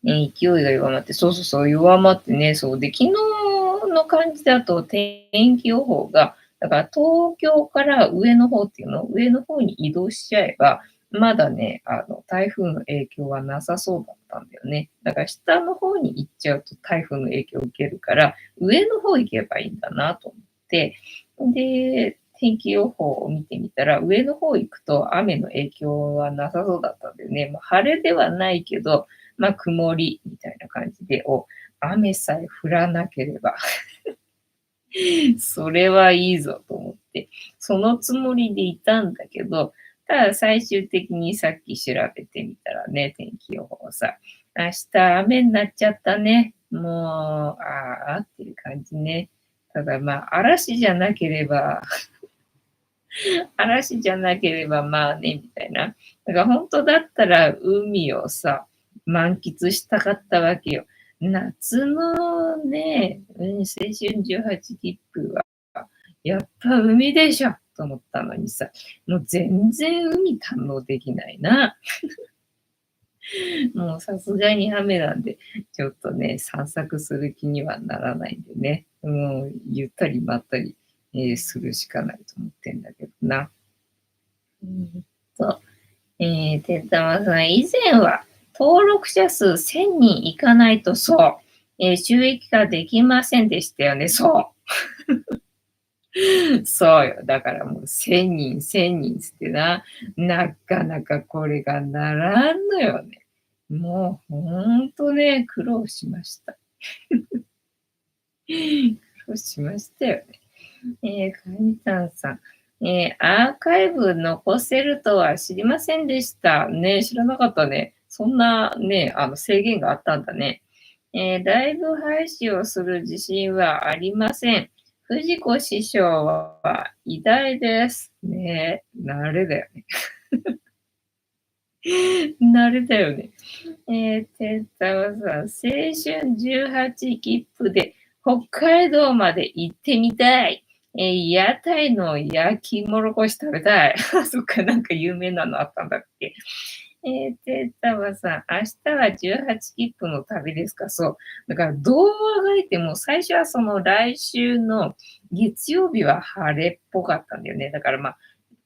Speaker 1: 勢いが弱まって、そうそうそう、弱まってね、そうで、昨日の感じだと天気予報が、だから東京から上の方っていうの、上の方に移動しちゃえば、まだね、台風の影響はなさそうだったんだよね。だから下の方に行っちゃうと台風の影響を受けるから、上の方行けばいいんだなと思って、で、天気予報を見てみたら、上の方行くと雨の影響はなさそうだったんだよね。まあ、晴れではないけど、まあ、曇りみたいな感じで、雨さえ降らなければそれはいいぞと思って、そのつもりでいたんだけど、ただ最終的にさっき調べてみたらね、天気予報さ、明日雨になっちゃったね。もう、ああっていう感じね。ただまあ、嵐じゃなければ嵐じゃなければまあね、みたいな。だから本当だったら海をさ、満喫したかったわけよ。夏のね、青春18切符は、やっぱ海でしょと思ったのにさ、もう全然海堪能できないな。もうさすがに雨なんで、ちょっとね、散策する気にはならないんでね、もうゆったりまったり、するしかないと思ってんだけどな。と、てったまさん、以前は登録者数1000人いかないとそう、収益化できませんでしたよね。そう。そうよ。だからもう1000人、1000人つってな、なかなかこれがならんのよね。もうほんとね、苦労しました。苦労しましたよね。カニタンさん、アーカイブ残せるとは知りませんでした。ね、知らなかったね。そんなね、制限があったんだね。ライブ配信をする自信はありません。藤子師匠は偉大です。ね、慣れだよね。慣れだよね。てったわさん、青春18切符で北海道まで行ってみたい。屋台の焼きもろこし食べたい。あ、そっか、なんか有名なのあったんだっけ。てったわさん、明日は18切符の旅ですか。そう。だから、どうあがいても、最初はその来週の月曜日は晴れっぽかったんだよね。だからまあ、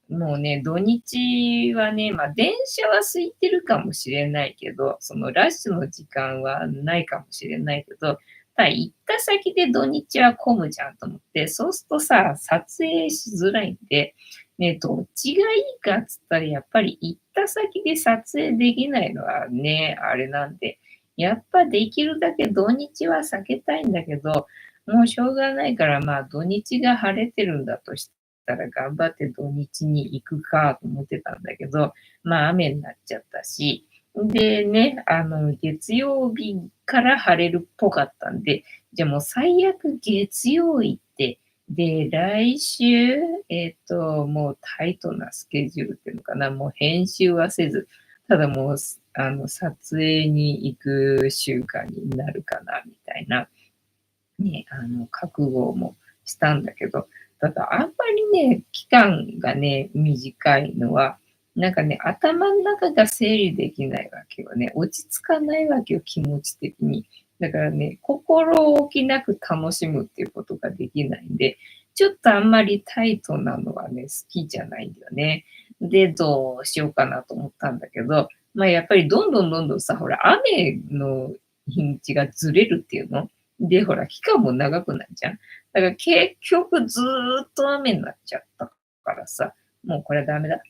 Speaker 1: もうね、土日はね、電車は空いてるかもしれないけど、そのラッシュの時間はないかもしれないけど、行った先で土日は混むじゃんと思って、そうするとさ、撮影しづらいんで、ね、どっちがいいかっつったら、やっぱり行った先で撮影できないのはね、あれなんで、やっぱできるだけ土日は避けたいんだけど、もうしょうがないから、土日が晴れてるんだとしたら頑張って土日に行くかと思ってたんだけど、雨になっちゃったし、でね、月曜日から晴れるっぽかったんで、じゃあもう最悪月曜行って、で、来週、もうタイトなスケジュールっていうのかな、もう編集はせず、ただもう、撮影に行く習慣になるかな、みたいな、ね、覚悟もしたんだけど、ただあんまりね、期間がね、短いのは、なんかね、頭の中が整理できないわけよね。落ち着かないわけよ、気持ち的に。だからね、心置きなく楽しむっていうことができないんで、ちょっとあんまりタイトなのはね、好きじゃないんだよね。で、どうしようかなと思ったんだけど、やっぱりどんどんどんどんさ、ほら、雨の日にちがずれるっていうので、ほら、期間も長くなっちゃう。だから結局ずーっと雨になっちゃったからさ、もうこれはダメだ。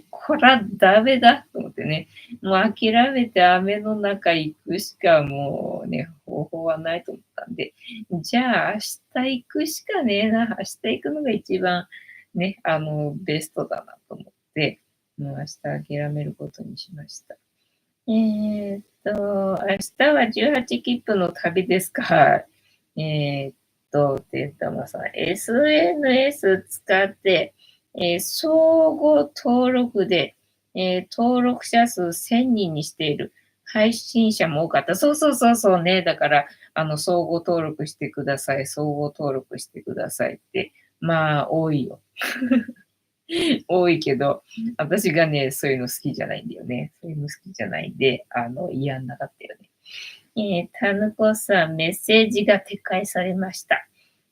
Speaker 1: これはダメだと思ってね。もう諦めて雨の中行くしかもうね、方法はないと思ったんで、じゃあ明日行くしかねえな。明日行くのが一番ね、ベストだなと思って、もう明日諦めることにしました。明日は18切符の旅ですか。てたまさん、SNS 使って、相互登録で、登録者数1000人にしている配信者も多かった。そうそうそうそうね。だから、相互登録してください。相互登録してくださいって。多いよ。多いけど、私がね、そういうの好きじゃないんだよね。そういうの好きじゃないんで、嫌んなかったよね。たぬこさん、メッセージが撤回されました。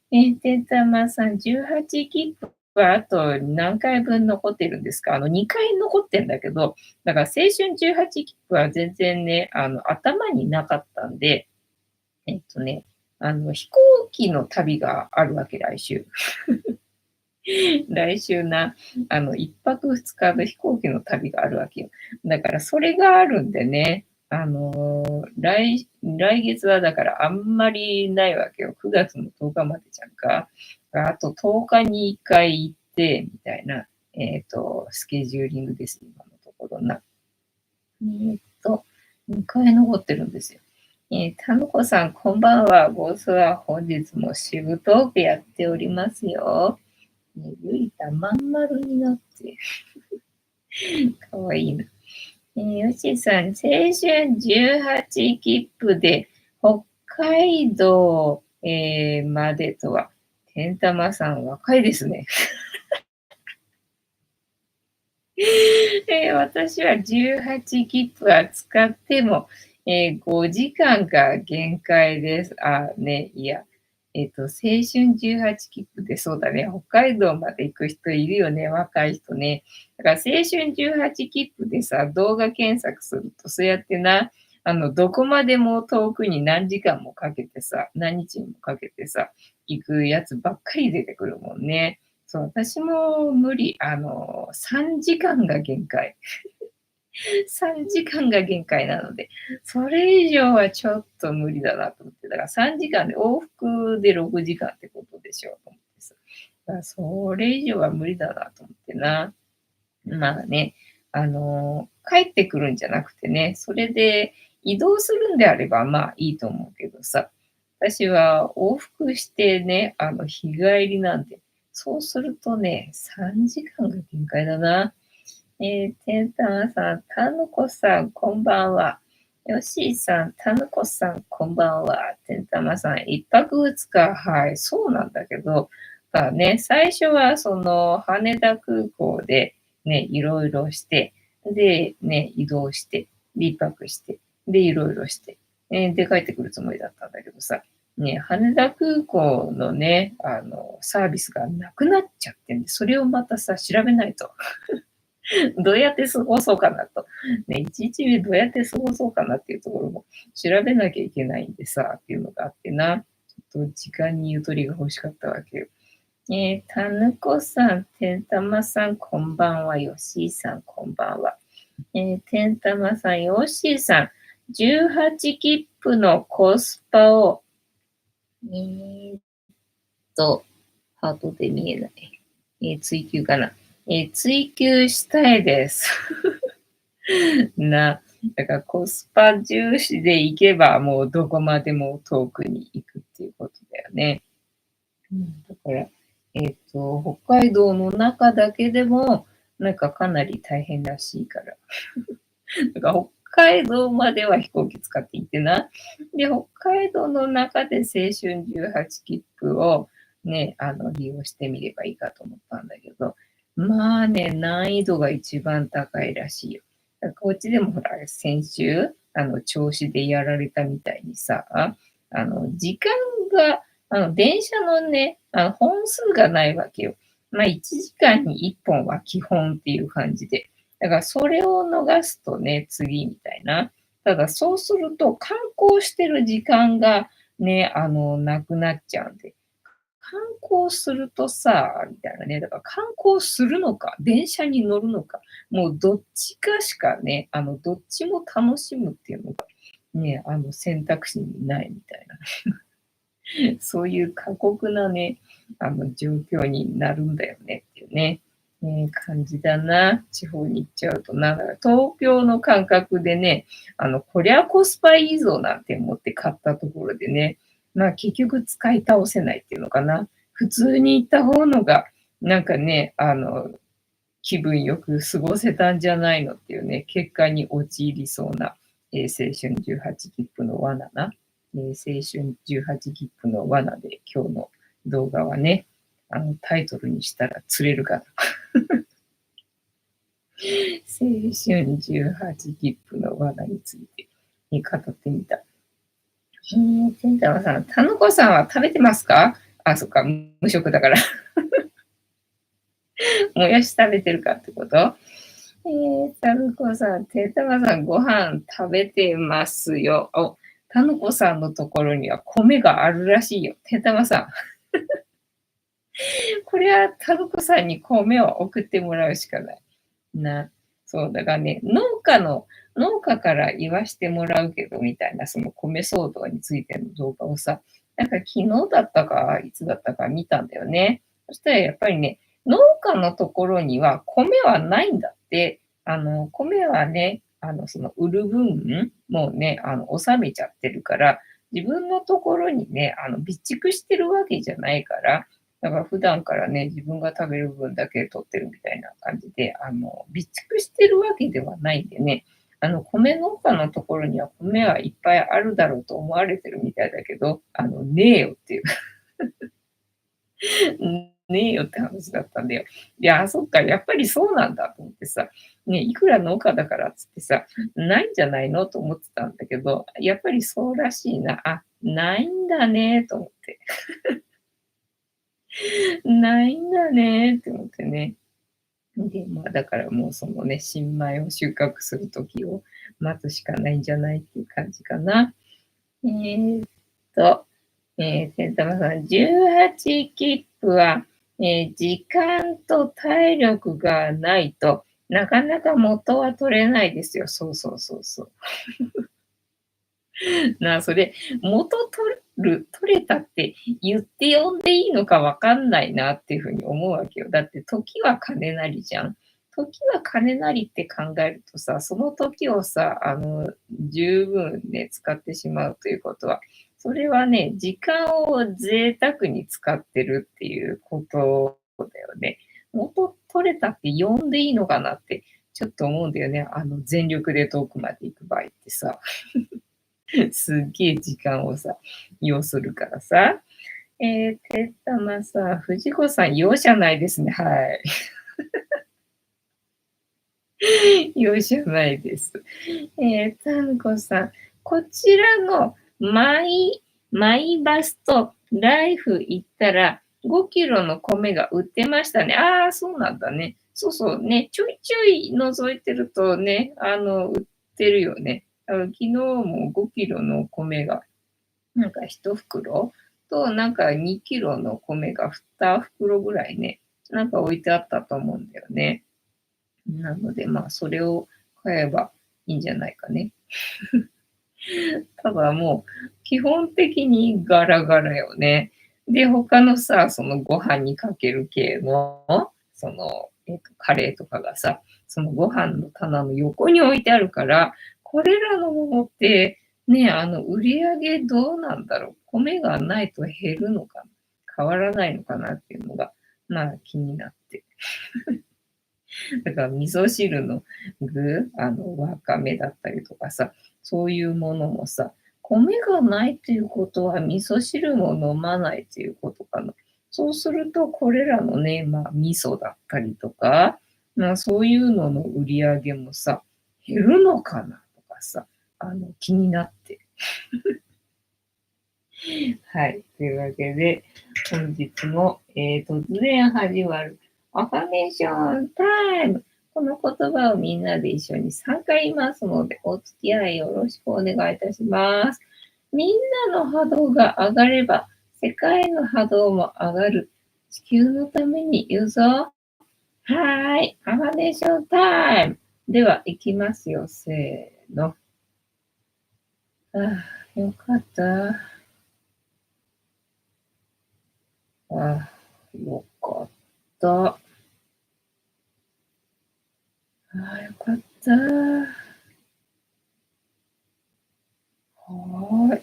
Speaker 1: てんたまさん、18切符はあと何回分残ってるんですか2回残ってんだけど、だから青春18切符は全然ね、頭になかったんで、ね、飛行機の旅があるわけ、来週。来週な、1泊2日の飛行機の旅があるわけよ。だからそれがあるんでね、来月はだからあんまりないわけよ。9月の10日までじゃんか。あと10日に1回行って、みたいな、スケジューリングです、今のところな。2回残ってるんですよ。たのこさん、こんばんは。ボスは本日もしぶとーくやっておりますよ。ね、ゆいたまん丸になって、かわいいな。よしさん、青春18切符で北海道、までとは、天玉さん若いですね。私は18切符は使っても、5時間が限界です。いや、青春18切符でそうだね、北海道まで行く人いるよね、若い人ね。だから青春18切符でさ、動画検索すると、そうやってな、どこまでも遠くに何時間もかけてさ、何日もかけてさ、行くやつばっかり出てくるもんね。そう、私も無理。3時間が限界。3時間が限界なので、それ以上はちょっと無理だなと思って、だから3時間で往復で6時間ってことでしょうと思ってさ。だからそれ以上は無理だなと思ってな。まあね、帰ってくるんじゃなくてね、それで移動するんであれば、まあいいと思うけどさ、私は往復してね、日帰りなんで、そうするとね、3時間が限界だな。てんたまさん、たぬこさん、こんばんは。よしーさん、たぬこさん、こんばんは。てんたまさん、一泊二日、はい、そうなんだけど、まあね、最初はその羽田空港でね、いろいろして、で、ね、移動して、で、一泊して、で、いろいろして、で、帰ってくるつもりだったんだけどさ、ね、羽田空港のね、サービスがなくなっちゃってんで、それをまたさ、調べないと。どうやって過ごそうかなと。ね、一日目どうやって過ごそうかなっていうところも調べなきゃいけないんでさ、っていうのがあってな。ちょっと時間にゆとりが欲しかったわけよ。たぬこさん、てんたまさん、こんばんは。よしーさん、こんばんは。てんたまさん、よしーさん、18切符のコスパを、えーっハートで見えない。追求かな。追求したいです。だからコスパ重視で行けばもうどこまでも遠くに行くっていうことだよね。だから、北海道の中だけでも、なんかかなり大変らしいから。だから北海道までは飛行機使って行ってな。で、北海道の中で青春18切符をね、利用してみればいいかと思ったんだけど、まあね、難易度が一番高いらしいよ。だからこっちでもほら、先週、銚子でやられたみたいにさ、時間が、電車のね、本数がないわけよ。まあ、1時間に1本は基本っていう感じで。だからそれを逃すとね、次みたいな。ただそうすると観光してる時間がね、なくなっちゃうんで。観光するとさ、みたいなね。だから観光するのか、電車に乗るのか、もうどっちかしかね、どっちも楽しむっていうのがね、選択肢にないみたいな。そういう過酷なね、状況になるんだよねっていうね、感じだな。地方に行っちゃうとな。だから東京の感覚でね、こりゃコスパいいぞなんて思って買ったところでね、まあ結局使い倒せないっていうのかな。普通に行った方のが、なんかね、気分よく過ごせたんじゃないのっていうね、結果に陥りそうな、青春18切符の罠な。青春18切符の罠で今日の動画はね、タイトルにしたら釣れるかな。青春18切符の罠について、語ってみた。てんたまさん、たのこさんは食べてますか？あ、そっか、無職だから。もやし食べてるかってこと？たぬこさん、てんたまさん、ご飯食べてますよ。お、たぬこさんのところには米があるらしいよ。てんたまさん。これはたぬこさんに米を送ってもらうしかない。な。そう、だからね、農家から言わしてもらうけど、みたいな、その米騒動についての動画をさ、なんか昨日だったか、いつだったか見たんだよね。そしたらやっぱりね、農家のところには米はないんだって。米はね、その売る分、もうね、納めちゃってるから、自分のところにね、備蓄してるわけじゃないから、だから普段からね、自分が食べる分だけ取ってるみたいな感じで、備蓄してるわけではないんでね、米農家のところには米はいっぱいあるだろうと思われてるみたいだけど、ねえよっていう、ねえよって話だったんだよ。いや、そっか、やっぱりそうなんだと思ってさ、ね、いくら農家だからっつってさ、ないんじゃないのと思ってたんだけど、やっぱりそうらしいな。あ、ないんだねと思って。ないんだねって思ってね。で、まあ、だからもうそのね、新米を収穫する時を待つしかないんじゃないっていう感じかな。えーっと、せんたまさん、18切符は、時間と体力がないとなかなか元は取れないですよ。そうそうそうそう。それ、取れたって言って呼んでいいのかわかんないなっていうふうに思うわけよ。だって時は金なりじゃん。時は金なりって考えるとさ、その時をさ、十分ね、使ってしまうということは、それはね、時間を贅沢に使ってるっていうことだよね。元取れたって呼んでいいのかなって、ちょっと思うんだよね。全力で遠くまで行く場合ってさ。すっげえ時間をさ、要するからさ。てったまさん、藤子さん、容赦ないですね。はい。容赦ないです。たんこさん、こちらのマイバスとライフ行ったら5キロの米が売ってましたね。ああ、そうなんだね。そうそうね。ちょいちょい覗いてるとね、売ってるよね。昨日も5キロの米がなんか1袋と、なんか2キロの米が2袋ぐらいね、なんか置いてあったと思うんだよね。なので、まあ、それを買えばいいんじゃないかね。ただもう、基本的にガラガラよね。で、他のさ、そのご飯にかける系の、カレーとかがさ、そのご飯の棚の横に置いてあるから、これらのものって、ね、売り上げどうなんだろう。米がないと減るのかな、変わらないのかなっていうのが、まあ気になって。だから味噌汁の具、わかめだったりとかさ、そういうものもさ、米がないっていうことは味噌汁も飲まないっていうことかな。そうすると、これらのね、まあ、味噌だったりとか、まあ、そういうのの売り上げもさ、減るのかなとかさ、気になって。はい。というわけで、本日も、突然始まるアファメーションタイム。この言葉をみんなで一緒に3回言いますので、お付き合いよろしくお願いいたします。みんなの波動が上がれば、世界の波動も上がる。地球のために言うぞ。はーい。アファメーションタイム。では、いきますよ。せーの。ああ、よかった。ああ、よかった。ああ、よかった。はーい。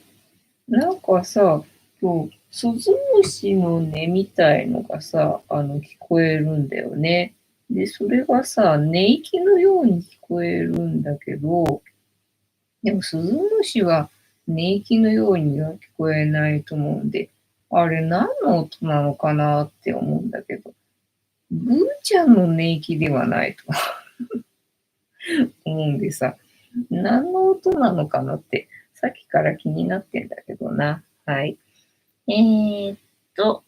Speaker 1: なんかさ、今日、スズムシの音みたいのがさ、聞こえるんだよね。で、それがさ、寝息のように聞こえるんだけど、でもスズムシは寝息のようには聞こえないと思うんで、あれ何の音なのかなって思うんだけど、ブーちゃんの寝息ではないと思うんでさ、何の音なのかなって、さっきから気になってんだけどな。はい。えーっと、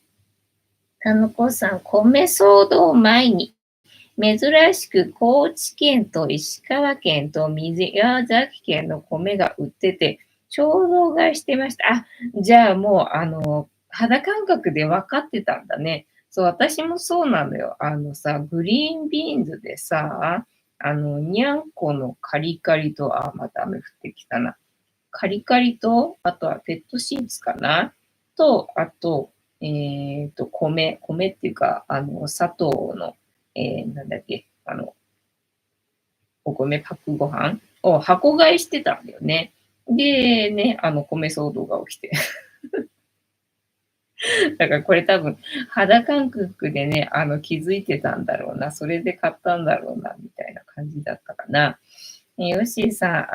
Speaker 1: たのこさん、米騒動前に、珍しく高知県と石川県と宮崎県の米が売ってて、衝動買いしてました。あ、じゃあもう、肌感覚で分かってたんだね。そう、私もそうなのよ。グリーンビーンズでさ、にゃんこのカリカリと、あ、また雨降ってきたな。カリカリと、あとはペットシーツかなと、あと、米っていうか、砂糖の、なんだっけ、お米パックご飯を箱買いしてたんだよね。で、ね、米騒動が起きて。だからこれ多分、肌感覚でね、気づいてたんだろうな。それで買ったんだろうな、みたいな感じだったかな。よしさ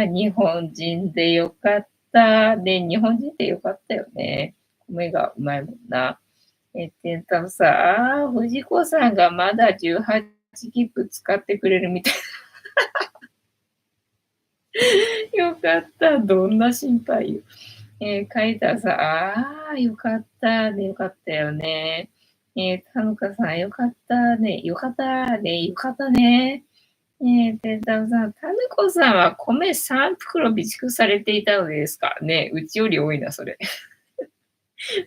Speaker 1: ん、日本人でよかった。ね、日本人でよかったよね。米がうまいもんな。多分さ、藤子さんがまだ18切符使ってくれるみたい。よかった。どんな心配よ。書いたらさ、よかったね、よかったよね。たのかさん、よかったね、よかったね、よかったね。たのさん、たぬこさんは米3袋備蓄されていたのですかね。うちより多いな、それ。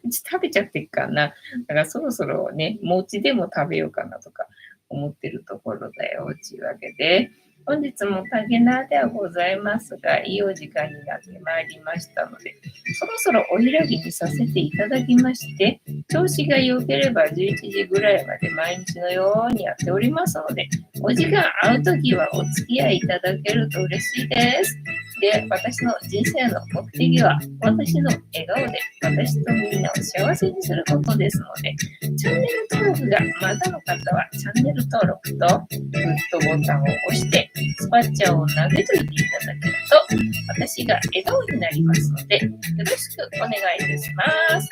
Speaker 1: うち食べちゃってっかな。だからそろそろね、餅でも食べようかなとか思ってるところだよ。というわけで、本日も竹縄ではございますが、いいお時間になってまいりましたので、そろそろお開きにさせていただきまして、調子が良ければ11時ぐらいまで毎日のようにやっておりますので、お時間合うときはお付き合いいただけると嬉しいです。で、私の人生の目的は、私の笑顔で私とみんなを幸せにすることですので、チャンネル登録がまだの方は、チャンネル登録とグッドボタンを押して、スパッチャーを投げといていただけると、私が笑顔になりますので、よろしくお願いいたします。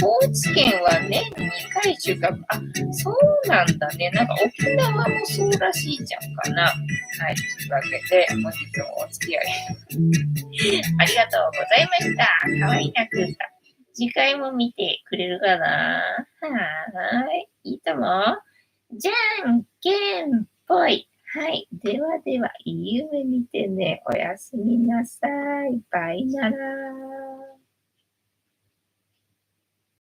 Speaker 1: 高知県は年2回収穫。そうなんだね。なんか沖縄もそうらしいじゃんかな。はい。というわけで、本日もお付き合いありがとうございました。かわいいな、くーさん。次回も見てくれるかな。はーい。いいとも。じゃんけんぽい。はい。ではでは、いい夢見てね。おやすみなさい。バイなら。